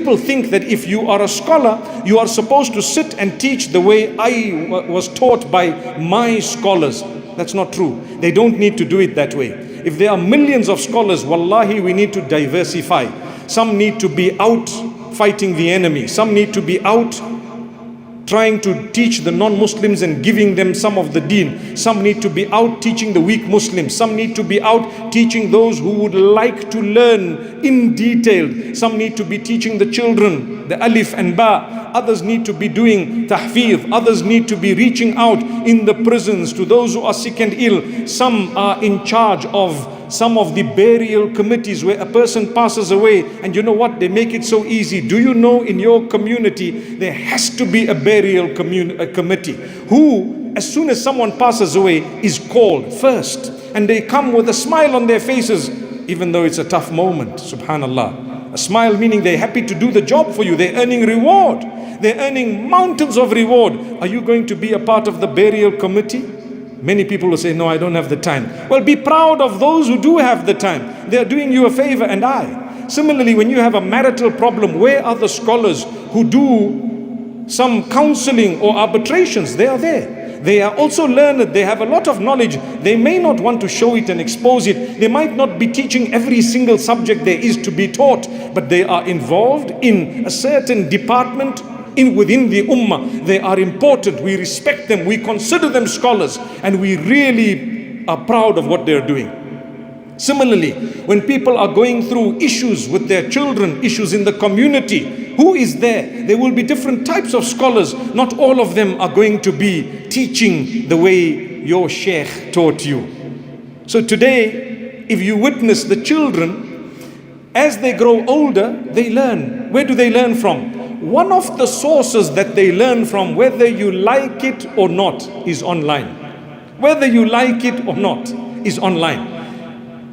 people think that if you are a scholar, you are supposed to sit and teach the way I was taught by my scholars. That's not true. They don't need to do it that way. If there are millions of scholars, wallahi, we need to diversify. Some need to be out fighting the enemy. Some need to be out trying to teach the non-Muslims and giving them some of the deen. Some need to be out teaching the weak Muslims. Some need to be out teaching those who would like to learn in detail. Some need to be teaching the children the alif and ba. Others need to be doing tahfidh. Others need to be reaching out in the prisons to those who are sick and ill. Some are in charge of some of the burial committees where a person passes away, and you know what, they make it so easy. Do you know in your community there has to be a burial committee who, as soon as someone passes away, is called first, and they come with a smile on their faces, even though it's a tough moment. Subhanallah. A smile meaning they're happy to do the job for you. They're earning reward. They're earning mountains of reward. Are you going to be a part of the burial committee? Many people will say, no, I don't have the time. Well, be proud of those who do have the time. They are doing you a favor, and I. Similarly, when you have a marital problem, where are the scholars who do some counseling or arbitrations? They are there. They are also learned. They have a lot of knowledge. They may not want to show it and expose it. They might not be teaching every single subject there is to be taught, but they are involved in a certain department within the ummah. They are important. We respect them. We consider them scholars, and we really are proud of what they are doing. Similarly, when people are going through issues with their children, issues in the community, who is there? There will be different types of scholars. Not all of them are going to be teaching the way your sheikh taught you. So today, if you witness the children, as they grow older, they learn. Where do they learn from? One of the sources that they learn from, whether you like it or not, is online. Whether you like it or not, is online.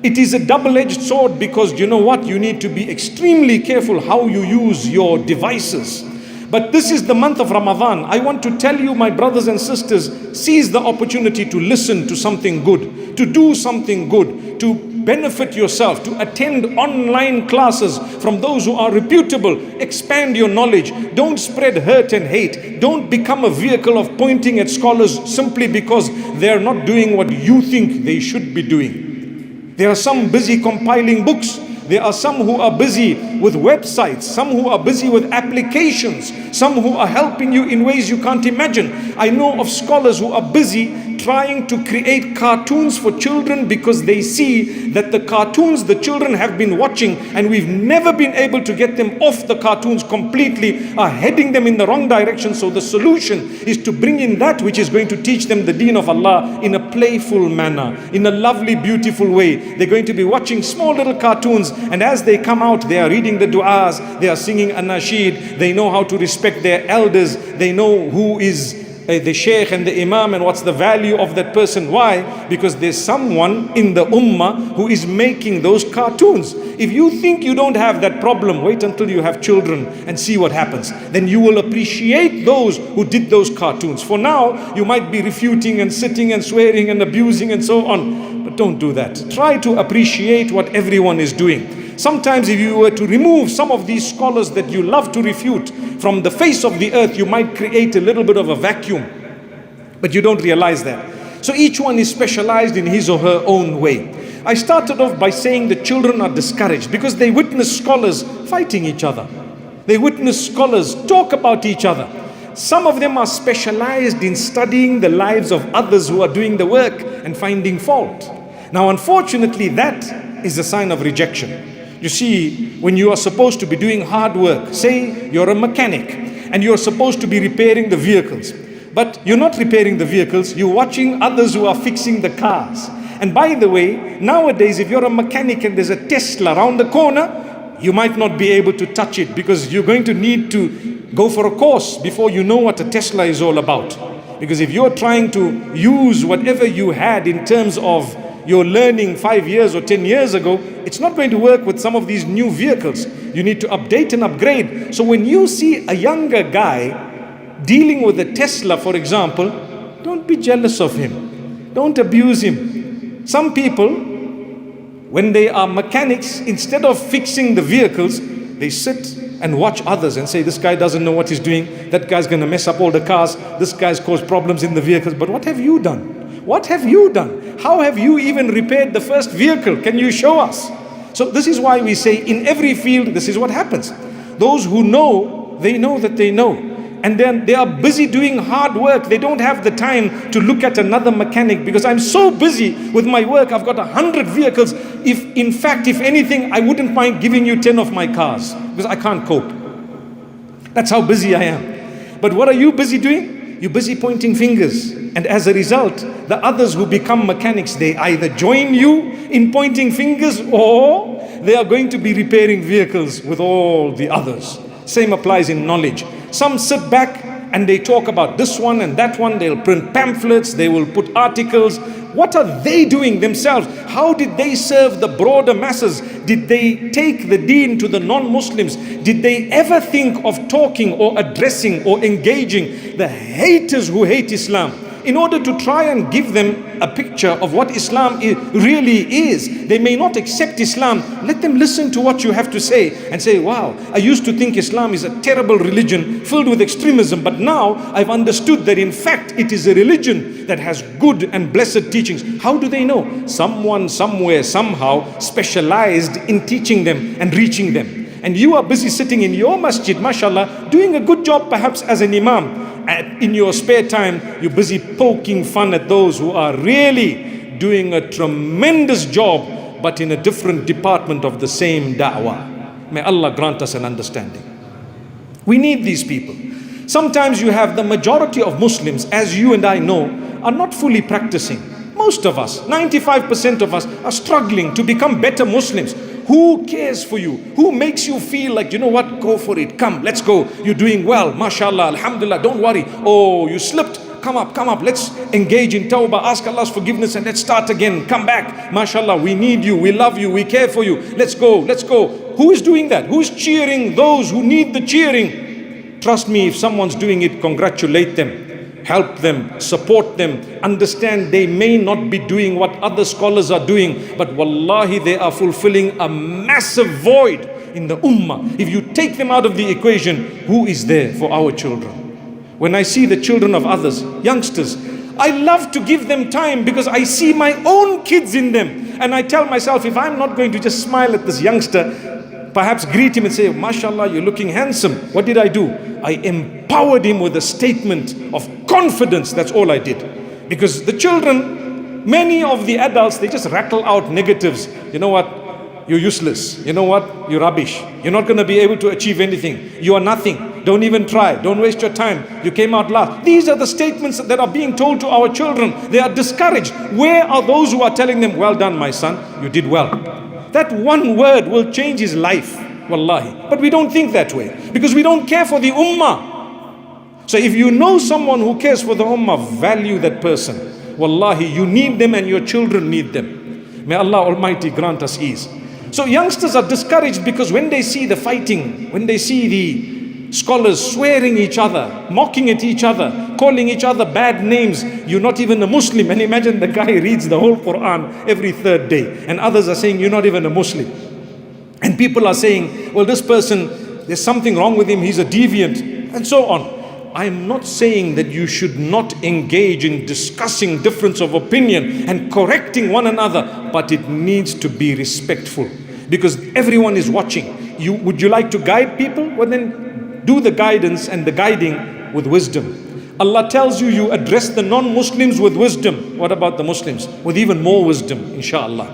It is a double-edged sword, because you know what? You need to be extremely careful how you use your devices. But this is the month of Ramadan. I want to tell you, my brothers and sisters, seize the opportunity to listen to something good, to do something good, to benefit yourself, to attend online classes from those who are reputable. Expand your knowledge. Don't spread hurt and hate. Don't become a vehicle of pointing at scholars simply because they're not doing what you think they should be doing. There are some busy compiling books. There are some who are busy with websites, some who are busy with applications, some who are helping you in ways you can't imagine. I know of scholars who are busy trying to create cartoons for children because they see that the cartoons the children have been watching, and we've never been able to get them off the cartoons completely, are heading them in the wrong direction. So the solution is to bring in that which is going to teach them the deen of Allah in a playful manner, in a lovely, beautiful way. They're going to be watching small little cartoons, and as they come out, they are reading the du'as, they are singing an-nasheed, they know how to respect their elders, they know who is the sheikh and the imam and what's the value of that person. Why? Because there's someone in the ummah who is making those cartoons. If you think you don't have that problem, wait until you have children and see what happens. Then you will appreciate those who did those cartoons. For now, you might be refuting and sitting and swearing and abusing and so on. But don't do that. Try to appreciate what everyone is doing. Sometimes if you were to remove some of these scholars that you love to refute from the face of the earth, you might create a little bit of a vacuum. But you don't realize that. So each one is specialized in his or her own way. I started off by saying the children are discouraged because they witness scholars fighting each other. They witness scholars talk about each other. Some of them are specialized in studying the lives of others who are doing the work and finding fault. Now, unfortunately, that is a sign of rejection. You see, when you are supposed to be doing hard work, say you're a mechanic and you're supposed to be repairing the vehicles, but you're not repairing the vehicles, you're watching others who are fixing the cars. And by the way, nowadays, if you're a mechanic and there's a Tesla around the corner, you might not be able to touch it because you're going to need to go for a course before you know what a Tesla is all about. Because if you're trying to use whatever you had in terms of your learning 5 years or 10 years ago, it's not going to work with some of these new vehicles. You need to update and upgrade. So when you see a younger guy dealing with a Tesla, for example, don't be jealous of him. Don't abuse him. Some people, when they are mechanics, instead of fixing the vehicles, They sit and watch others and say, this guy doesn't know what he's doing. That guy's going to mess up all the cars. This guy's caused problems in the vehicles. But what have you done? What have you done? How have you even repaired the first vehicle? Can you show us? So this is why we say in every field, this is what happens. Those who know, they know that they know. And then they are busy doing hard work. They don't have the time to look at another mechanic because I'm so busy with my work. I've got 100 vehicles. If anything, I wouldn't mind giving you 10 of my cars because I can't cope. That's how busy I am. But what are you busy doing? You're busy pointing fingers. And as a result, the others who become mechanics, they either join you in pointing fingers or they are going to be repairing vehicles with all the others. Same applies in knowledge. Some sit back and they talk about this one and that one. They'll print pamphlets. They will put articles. What are they doing themselves? How did they serve the broader masses? Did they take the deen to the non-Muslims? Did they ever think of talking or addressing or engaging the haters who hate Islam? In order to try and give them a picture of what Islam really is. They may not accept Islam. Let them listen to what you have to say and say, wow, I used to think Islam is a terrible religion filled with extremism, but now I've understood that in fact it is a religion that has good and blessed teachings. How do they know? Someone, somewhere, somehow specialized in teaching them and reaching them. And you are busy sitting in your masjid, mashallah, doing a good job perhaps as an imam. In your spare time, you're busy poking fun at those who are really doing a tremendous job, but in a different department of the same da'wah. May Allah grant us an understanding. We need these people. Sometimes you have the majority of Muslims, as you and I know, are not fully practicing. Most of us, 95% of us, are struggling to become better Muslims. Who cares for you? Who makes you feel like, you know what, go for it, come, let's go. You're doing well, mashallah, alhamdulillah, don't worry. Oh, you slipped, come up, let's engage in tawbah, ask Allah's forgiveness and let's start again. Come back, mashallah, we need you, we love you, we care for you. Let's go. Who is doing that? Who is cheering those who need the cheering? Trust me, if someone's doing it, congratulate them. Help them, support them, understand they may not be doing what other scholars are doing, but wallahi they are fulfilling a massive void in the ummah. If you take them out of the equation, who is there for our children? When I see the children of others, youngsters, I love to give them time because I see my own kids in them. And I tell myself, if I'm not going to just smile at this youngster, perhaps greet him and say, mashallah, you're looking handsome. What did I do? I empowered him with a statement of confidence. That's all I did. Because the children, many of the adults, they just rattle out negatives. You know what? You're useless. You know what? You're rubbish. You're not going to be able to achieve anything. You are nothing. Don't even try. Don't waste your time. You came out last. These are the statements that are being told to our children. They are discouraged. Where are those who are telling them, well done, my son, you did well? That one word will change his life, wallahi. But we don't think that way because we don't care for the ummah. So if you know someone who cares for the ummah, value that person. Wallahi, you need them and your children need them. May Allah Almighty grant us ease. So youngsters are discouraged because when they see the fighting, when they see the scholars swearing each other, mocking at each other, calling each other bad names, you're not even a Muslim. And imagine the guy reads the whole Quran every third day. And others are saying, you're not even a Muslim. And people are saying, well, this person, there's something wrong with him, he's a deviant, and so on. I'm not saying that you should not engage in discussing difference of opinion and correcting one another, but it needs to be respectful because everyone is watching. Would you like to guide people? Well, then do the guidance and the guiding with wisdom. Allah tells you, you address the non-Muslims with wisdom. What about the Muslims? With even more wisdom, inshallah.